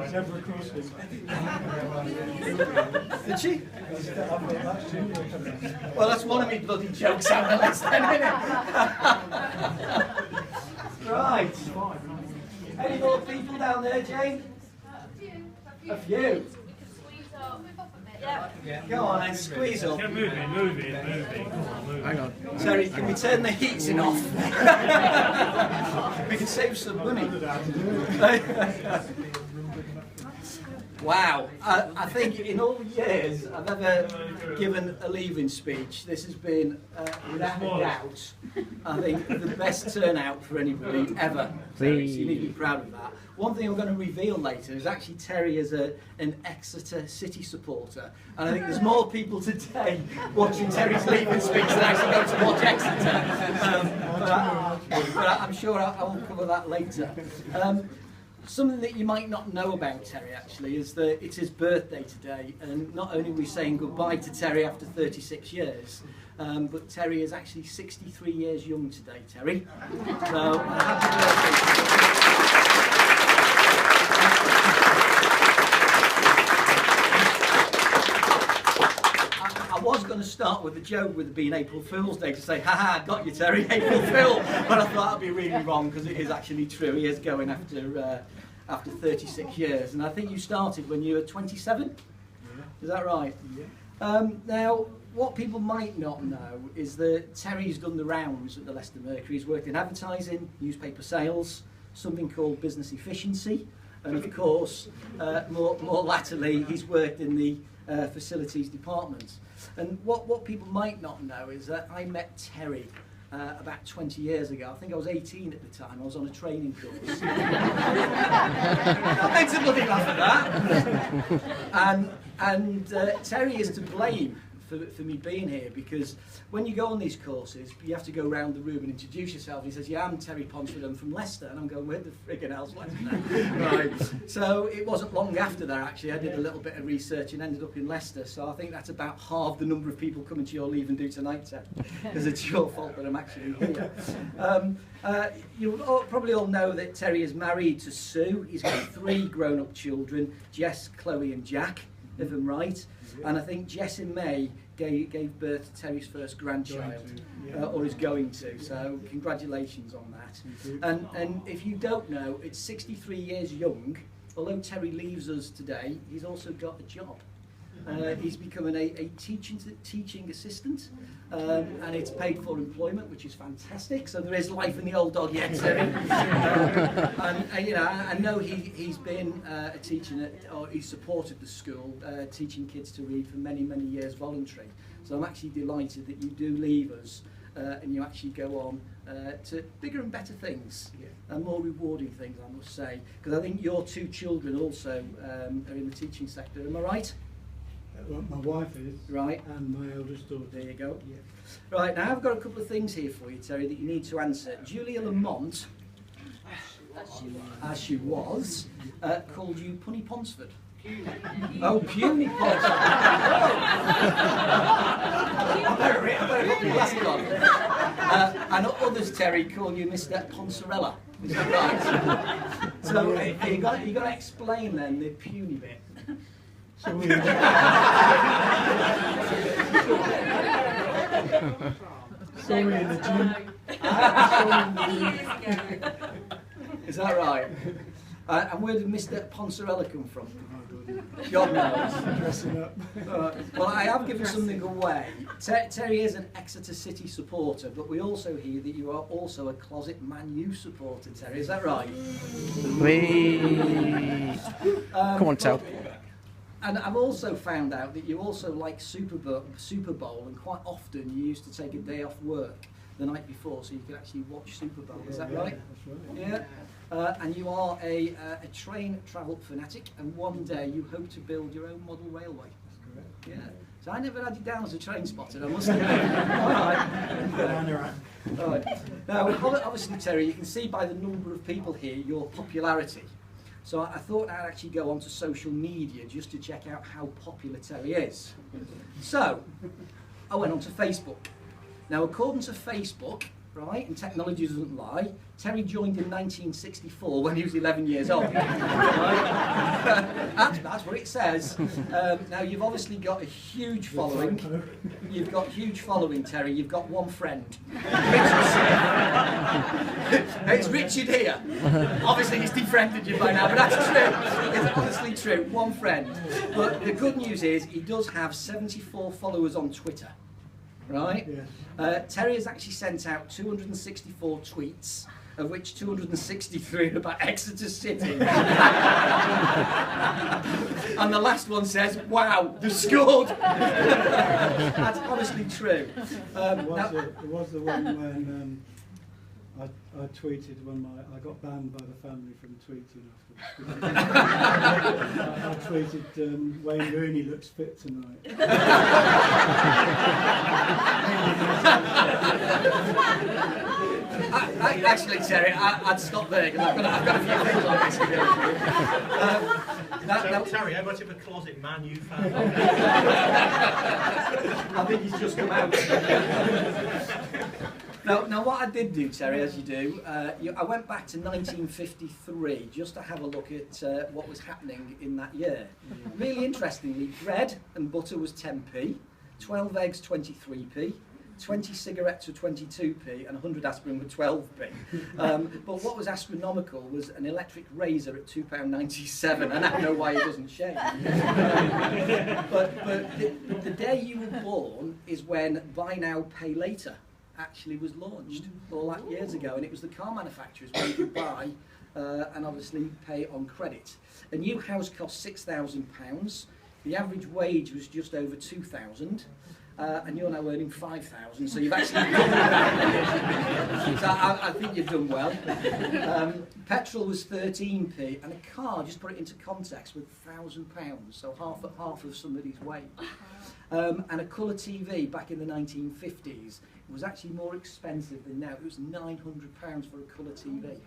Zebra crossing. Did she? Well, that's one of me bloody jokes out the list then, isn't it? Right. Any more people down there, Jane? A few. Yeah. Go on and squeeze up. Yeah, move it. Come on, move it. Hang on. Terry, can we turn the heating off? We can save some money. Wow. I think in all the years I've ever given a leaving speech, this has been, without a doubt, I think the best turnout for anybody ever. So you need to be proud of that. One thing I'm going to reveal later is actually Terry is an Exeter City supporter, and I think there's more people today watching Terry's leaving speech than actually go to watch Exeter. But I'm sure I will cover that later. Something that you might not know about Terry actually is that it's his birthday today, and not only are we saying goodbye to Terry after 36 years, but Terry is actually 63 years young today, Terry. So happy birthday. I was going to start with a joke with it being April Fool's Day to say, haha, got you Terry, April Fool, but I thought that'd be really wrong because it is actually true. He is going after 36 years, and I think you started when you were 27? Yeah. Is that right? Yeah. Now, what people might not know is that Terry's done the rounds at the Leicester Mercury. He's worked in advertising, newspaper sales, something called business efficiency, and of course, more latterly, he's worked in the facilities department. And what people might not know is that I met Terry about 20 years ago. I think I was 18 at the time. I was on a training course. That makes a bloody laugh at that. And Terry is to blame for me being here, because when you go on these courses, you have to go around the room and introduce yourself. He says, yeah, I'm Terry Ponsford, I'm from Leicester. And I'm going, where the friggin' hell's Leicester? Right. So it wasn't long after that, actually, I did a little bit of research and ended up in Leicester. So I think that's about half the number of people coming to your leave and do tonight, Terry, because it's your fault that I'm actually here. You probably all know that Terry is married to Sue. He's got 3 grown-up children, Jess, Chloe and Jack, if I'm right. And I think Jess in May gave birth to Terry's first grandchild, or is going to, so congratulations on that. And if you don't know, it's 63 years young. Although Terry leaves us today, he's also got a job. He's becoming a teaching assistant, and it's paid for employment, which is fantastic. So there is life in the old dog yet, Terry. And you know, I know he's been a teacher, or he's supported the school, teaching kids to read for many years voluntary. So I'm actually delighted that you do leave us, and you actually go on to bigger and better things, and more rewarding things, I must say. Because I think your 2 children also are in the teaching sector. Am I right? Well, my wife is, right, and my eldest daughter. There you go. Yeah. Right, now I've got a couple of things here for you, Terry, that you need to answer. Julia Lamont, as she was, called you Punny Ponsford. Oh, Puny Ponsford. I better put my glasses on. And others, Terry, call you Mr. Ponsorella. Is that right? So you got to explain then the puny bit. So we in the gym. Is that right? And where did Mr. Ponsorella come from? God knows. Dressing up. Well, I have given something away. Terry is an Exeter City supporter, but we also hear that you are also a closet Man U supporter, Terry. Is that right? Come on, tell. And I've also found out that you also like Super Bowl, and quite often you used to take a day off work the night before so you could actually watch Super Bowl. Is that right? That's right. Yeah. And you are a train travel fanatic, and one day you hope to build your own model railway. That's correct. Yeah. So I never had you down as a train spotter, I must admit. All right. Now, obviously, Terry, you can see by the number of people here your popularity. So I thought I'd actually go onto social media just to check out how popular Terry is. So, I went onto Facebook. Now, according to Facebook, right, and technology doesn't lie, Terry joined in 1964 when he was 11 years old. Right? That's what it says. Now, you've obviously got a huge following. You've got huge following, Terry. You've got one friend. It's Richard here. Obviously, he's defriended you by now, but that's true. It's honestly true. One friend. But the good news is he does have 74 followers on Twitter. Right? Yes. Terry has actually sent out 264 tweets, of which 263 are about Exeter City. And the last one says, "Wow, they've scored." That's honestly true. It was the one when I tweeted when I got banned by the family from tweeting afterwards. I tweeted, Wayne Rooney looks fit tonight. Actually, Terry, I'd stop there because I've got a few things like this to do. Terry, how much of a closet man you found? I think he's just come out. Now, what I did do, Terry, as you do, I went back to 1953 just to have a look at what was happening in that year. Really interestingly, bread and butter was 10p, 12 eggs 23p, 20 cigarettes were 22p, and 100 aspirin were 12p. But what was astronomical was an electric razor at £2.97, and I don't know why it doesn't shake. But the day you were born is when Buy Now, Pay Later actually was launched all that years ago, and it was the car manufacturers where you could buy and obviously pay on credit. A new house cost £6,000. The average wage was just over 2,000. And you're now earning 5,000, so you've actually done well. So I think you've done well. Petrol was 13p, and a car, just put it into context, was £1,000, so half of somebody's wage. And a colour TV back in the 1950s was actually more expensive than now. It was £900 for a colour TV.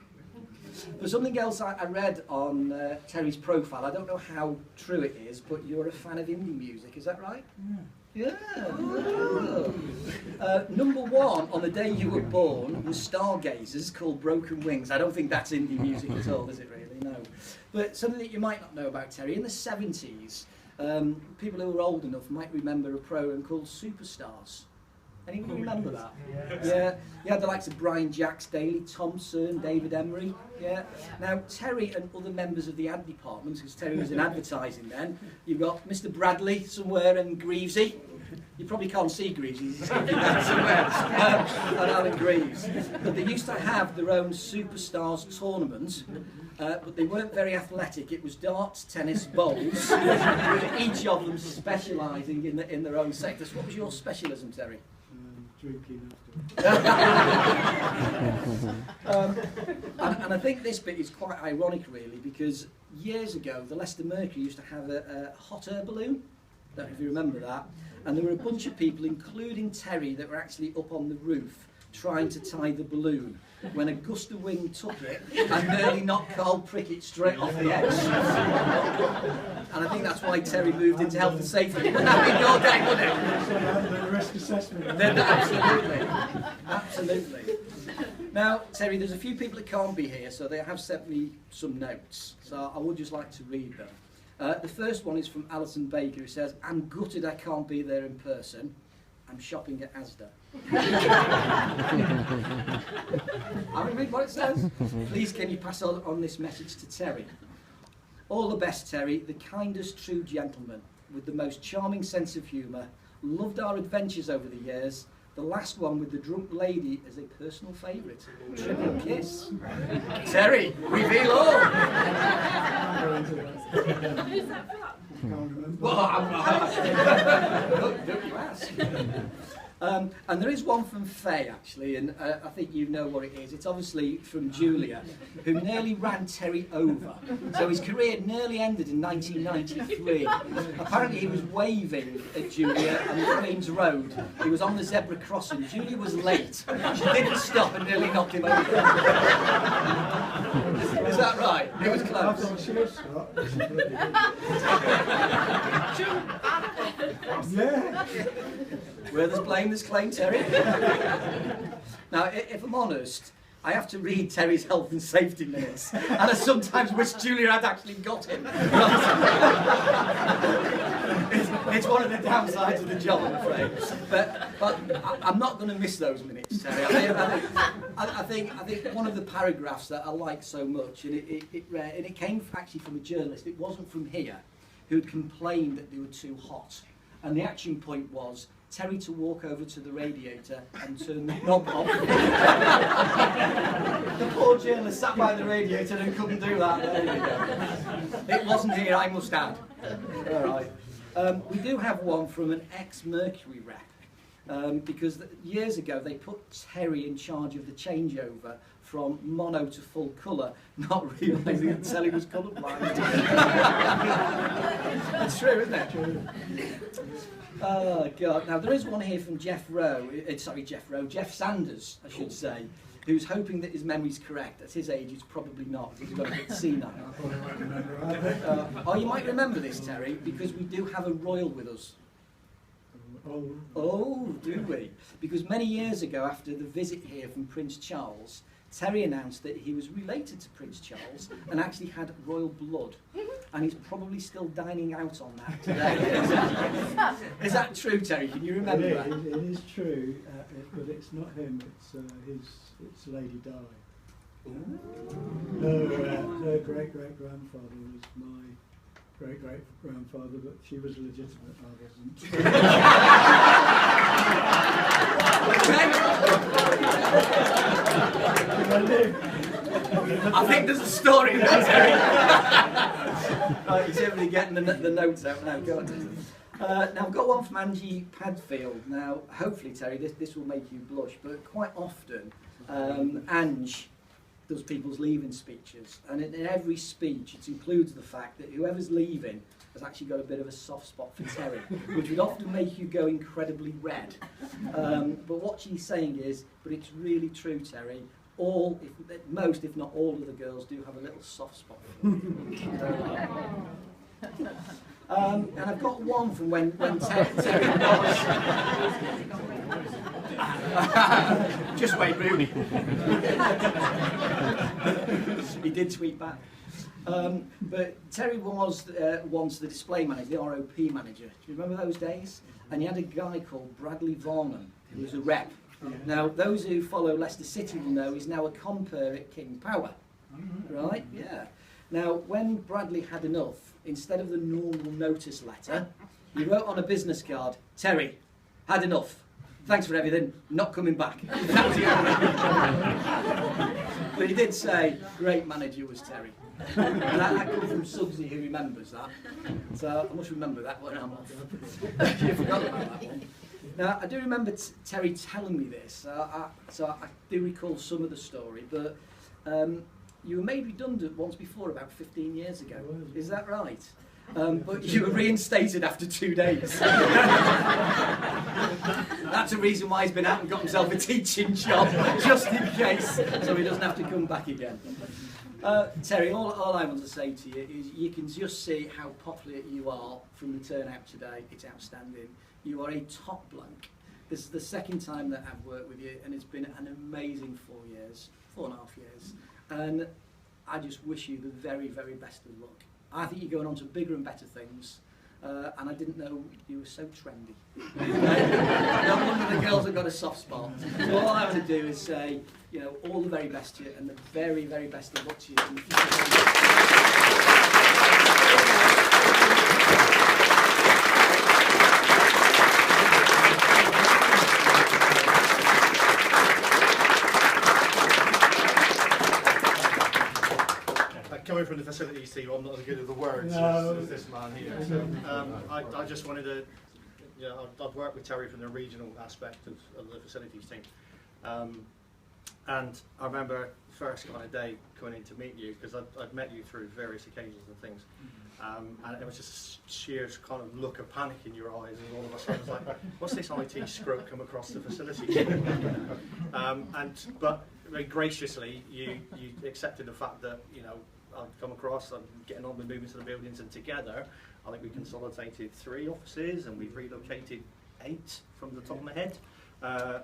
But something else I read on Terry's profile, I don't know how true it is, but you're a fan of indie music, is that right? Yeah. Number one on the day you were born was Stargazers called Broken Wings. I don't think that's indie music at all, is it really? No. But something that you might not know about Terry, in the 70s, people who are old enough might remember a program called Superstars. Anyone remember that? Yeah. Yeah, the likes of Brian Jacks, Daley Thompson, David Emery. Yeah. Now, Terry and other members of the ad department, because Terry was in advertising then, you've got Mr. Bradley somewhere and Greavesy. You probably can't see Greaves, he's somewhere. And Alan Greaves. But they used to have their own Superstars tournament, but they weren't very athletic. It was darts, tennis, bowls, with each of them specialising in their own sectors. What was your specialism, Terry? Drinking after. And I think this bit is quite ironic, really, because years ago, the Leicester Mercury used to have a hot air balloon. I don't know if you remember that. And there were a bunch of people, including Terry, that were actually up on the roof trying to tie the balloon when a gust of wind took it and nearly knocked Carl Prickett straight off the edge. And I think that's why Terry moved into health and safety. Wouldn't that be your day, wouldn't it? The risk assessment. Absolutely. Absolutely. Now, Terry, there's a few people that can't be here, so they have sent me some notes. So I would just like to read them. The first one is from Alison Baker, who says, "I'm gutted I can't be there in person. I'm shopping at Asda." I will read what it says. "Please can you pass on this message to Terry? All the best, Terry, the kindest true gentleman, with the most charming sense of humour, loved our adventures over the years. The last one with the drunk lady as a personal favourite. Triple kiss. Terry, reveal all." Who's that from? Can't remember. Well, don't you ask. And there is one from Faye, actually, and I think you know what it is. It's obviously from Julia, who nearly ran Terry over. So his career nearly ended in 1993. Apparently he was waving at Julia on Queen's Road. He was on the zebra crossing. Julia was late. She didn't stop and nearly knocked him over. Is that right? It was I close. thought she was Scott. Yeah. Where there's blame, there's claim, Terry. Now, if I'm honest, I have to read Terry's health and safety minutes, and I sometimes wish Julia had actually got him. It's one of the downsides of the job, I'm afraid. But I'm not going to miss those minutes, Terry. I think one of the paragraphs that I like so much, and it came actually from a journalist. It wasn't from here, who'd complained that they were too hot, and the action point was Terry to walk over to the radiator and turn the knob off. The poor journalist sat by the radiator and couldn't do that. There you go. It wasn't here, I must add. All right. We do have one from an ex-Mercury rep, because years ago they put Terry in charge of the changeover from mono to full colour, not realising that Terry was colourblind. That's true, isn't it? True. Oh, God. Now, there is one here from Jeff Sanders, I should say, who's hoping that his memory's correct. At his age, it's probably not. He's got a bit senile. You might remember this, Terry, because we do have a royal with us. Oh, do we? Because many years ago, after the visit here from Prince Charles, Terry announced that he was related to Prince Charles and actually had royal blood. And he's probably still dining out on that today. Is that true, Terry? Can you remember that? It is true, but it's not him, it's Lady Di. Her great-great-grandfather was my great-great-grandfather, but she was legitimate, I wasn't. I think there's a story in that, Terry. Right, he's everybody getting the notes out now. Go on. Now, I've got one from Angie Padfield. Now, hopefully, Terry, this will make you blush, but quite often, Ange does people's leaving speeches, and in every speech, it includes the fact that whoever's leaving has actually got a bit of a soft spot for Terry, which would often make you go incredibly red. But what she's saying is, but it's really true, Terry, most, if not all of the girls do have a little soft spot for him. And I've got one from when Terry was... Just wait, Ruby. He did tweet back. But Terry was once the display manager, the ROP manager. Do you remember those days? And he had a guy called Bradley Varnum, who was a rep. Now, those who follow Leicester City will know he's now a compere at King Power. Right? Yeah. Now, when Bradley had enough, instead of the normal notice letter, he wrote on a business card, Terry, had enough. Thanks for everything, not coming back. But he did say, great manager was Terry. And that comes from Sugsy, who remembers that. So I must remember that when I'm off. You forgot about that one. Now, I do remember Terry telling me this, so I do recall some of the story, but you were made redundant once before, about 15 years ago. Is that right? But you were reinstated after 2 days. That's a reason why he's been out and got himself a teaching job, just in case, so he doesn't have to come back again. Terry, all I want to say to you is you can just see how popular you are from the turnout today. It's outstanding. You are a top bloke. This is the second time that I've worked with you, and it's been an amazing 4.5 years. And I just wish you the very, very best of luck. I think you're going on to bigger and better things, and I didn't know you were so trendy. No wonder the girls have got a soft spot. So all I want to do is say, all the very best to you, and the very, very best of luck to you in the future. Coming from the facilities team, I'm not as good at the words as this man here. So, I just wanted to, I've worked with Terry from the regional aspect of the facilities team, and I remember first kind of day coming in to meet you, because I'd met you through various occasions and things, and it was just a sheer kind of look of panic in your eyes, and all of a sudden I was like, what's this IT scrub come across the facilities team? But very graciously you accepted the fact that I'd come across, I'm getting on with moving to the buildings, and together I think we consolidated 3 offices and we've relocated 8 from the top of my head.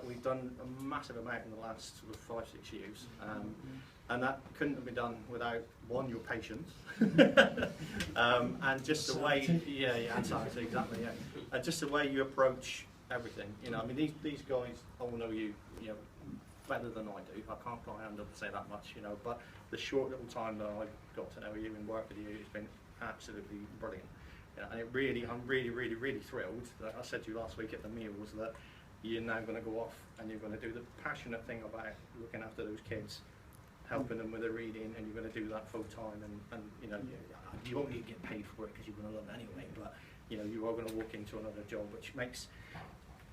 We've done a massive amount in the last sort of 5-6 years, and that couldn't have been done without, one, your patience, and just the way, and sanity, exactly, and just the way you approach everything. You know, I mean, these guys all know you know, better than I do. I can't put my hand up and say that much, you know, but the short little time that I've got to know you and work with you, it's been absolutely brilliant. And it really, I'm really thrilled that I said to you last week at the meals that you're now going to go off and you're going to do the passionate thing about looking after those kids, helping them with their reading, and you're going to do that full time. And you know, you won't need to get paid for it because you're going to love it anyway. But you know, you are going to walk into another job, which makes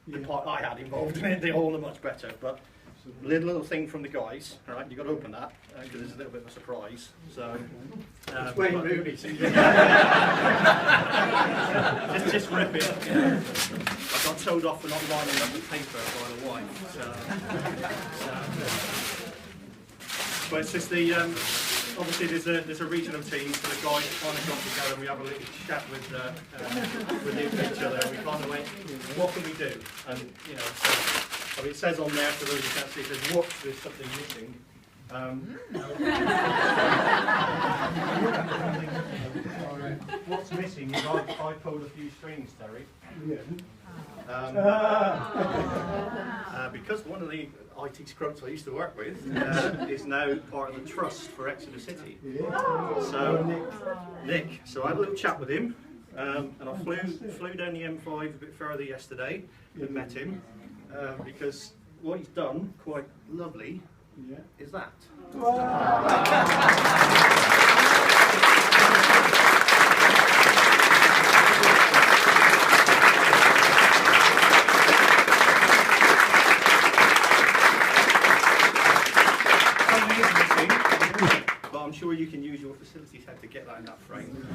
the part I had involved in it all the much better. But little thing from the guys, all right? You got to open that because it's a little bit of a surprise. So, Wayne Rooney. just rip it. I got told off for not lining up the paper by the wife. But it's just the obviously there's a regional team, so the guys kind of got together. We have a little chat with each other. And we kind of went, what can we do? And you know. So, I mean, it says on there, for those who can't see, it says, watch, there's something missing. What's missing is I pulled a few strings, Terry. Because one of the IT scrubs I used to work with is now part of the trust for Exeter City. So, Nick, so I had a little chat with him, and I flew down the M5 a bit further yesterday and met him. Because what he's done, quite lovely, is that. But I'm sure you can use your facilities head to get that in that frame.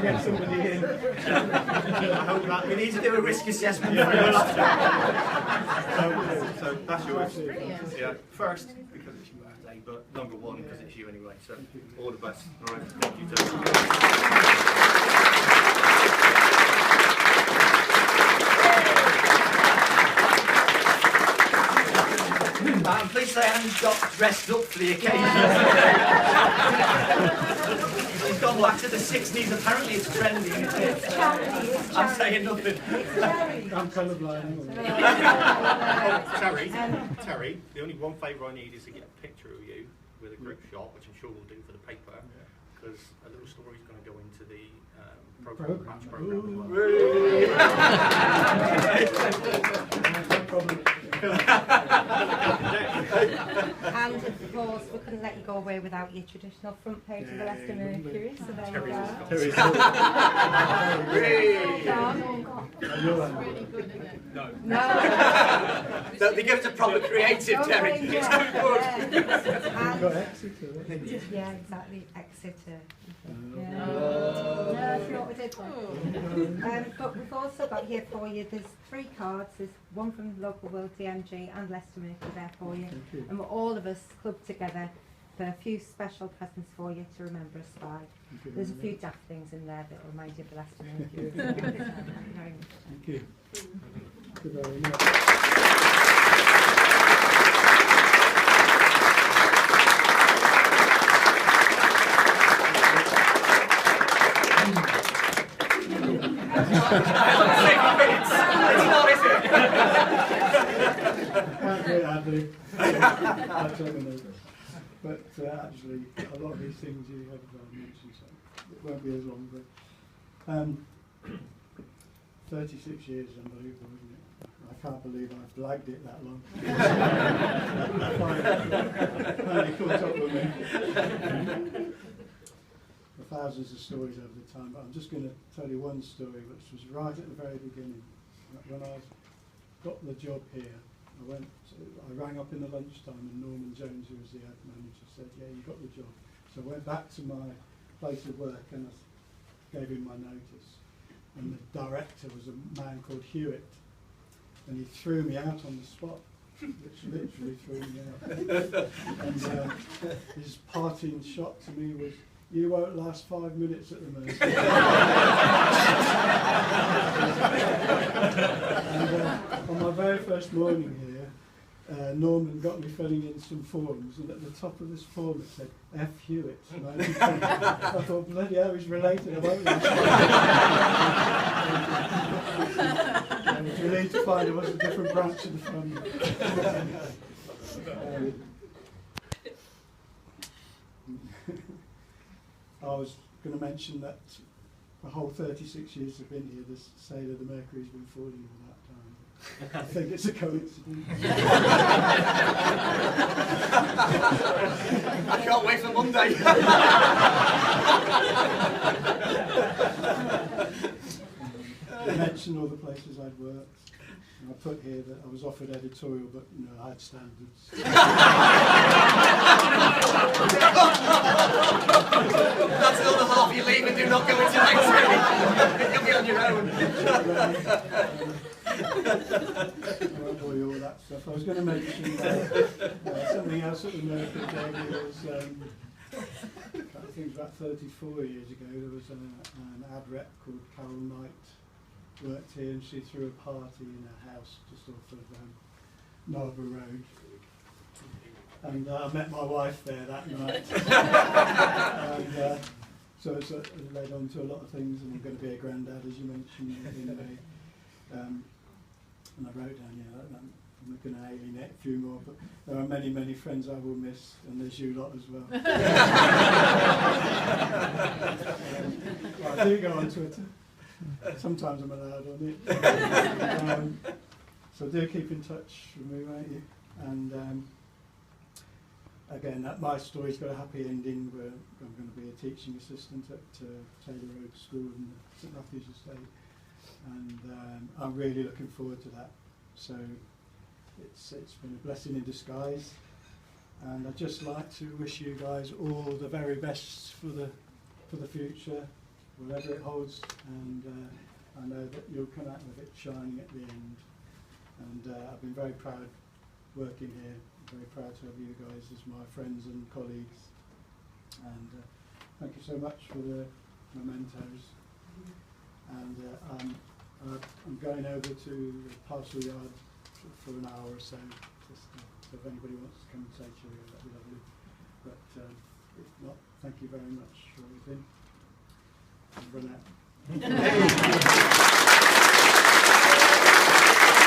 Get somebody in. I hope that We need to do a risk assessment so that's yours. Yeah, first because it's your birthday, but number 1 because it's you anyway. So all the best. All right, thank you. I'm pleased to say Anne's got dressed up for the occasion. She's gone back to the 60s. Apparently it's trendy, isn't it? I'm saying nothing. I'm colourblind. Terry, the only one favour I need is to get a picture of you with a group shot, which I'm sure we'll do for the paper, because a little story is going to go into the match programme as well. And of course, we couldn't let you go away without your traditional front page of the Leicester Mercury, so there you go. Terry's Really good, isn't it? No. So they give us a proper creative, Terry. It's too good. got Exeter. Yeah, exactly. Exeter. Yeah. No, that's not what we did. But we've also got here for you, there's 3 cards. There's one from local World DMG and Leicester Mercury there for you. And we're all of us clubbed together for a few special presents for you to remember us by. There's a few daft things in there that will remind you of the Leicester Mercury. Thank you very much. Thank you. Thank you very much. But actually, a lot of these things you have mentioned, so it won't be as long. But 36 years is unbelievable, isn't it? I can't believe I've blagged it that long. Finally caught up with me. Thousands of stories over the time, but I'm just going to tell you one story which was right at the very beginning. When I got the job here, I rang up in the lunchtime and Norman Jones, who was the ad manager, said, yeah, you got the job. So I went back to my place of work and I gave him my notice. And the director was a man called Hewitt, and he threw me out on the spot. Which literally threw me out. And his parting shot to me was, you won't last 5 minutes at the most. And on my very first morning here, Norman got me filling in some forms, and at the top of this form it said F. Hewitt. And I thought, bloody hell, he's related. I won't last 5 minutes. I was relieved to find it was a different branch of the family. I was going to mention that the whole 36 years I've been here, this sail of the Mercury's been falling all that time. I think it's a coincidence. I can't wait for Monday. I mentioned all the places I'd worked. And I put here that I was offered editorial, but you know, I had standards. That's another half you leave and do not go into next week. You'll be on your own. I won't bore you all that stuff. I was going to mention something else at the Mercury Daily was, I think it was about 34 years ago, there was an ad rep called Carol Knight, worked here, and she threw a party in her house just off of Narborough Road. And I met my wife there that night. And so it led on to a lot of things, and I'm going to be a granddad, as you mentioned in May. And I wrote down, I'm going to alienate a few more, but there are many, many friends I will miss, and there's you lot as well. Well, I do go on Twitter. Sometimes I'm allowed on it. So do keep in touch with me, won't you? And again, my story's got a happy ending where I'm going to be a teaching assistant at Taylor Road School in St Matthew's Estate. And I'm really looking forward to that. So it's been a blessing in disguise. And I'd just like to wish you guys all the very best for the future, whatever it holds, and I know that you'll come out of it shining at the end. And I've been very proud working here, very proud to have you guys as my friends and colleagues. And thank you so much for the mementos. And I'm going over to the parcel yard for an hour or so, just so if anybody wants to come and say cheerio, that'd be lovely. But if not, thank you very much for everything. I've run out.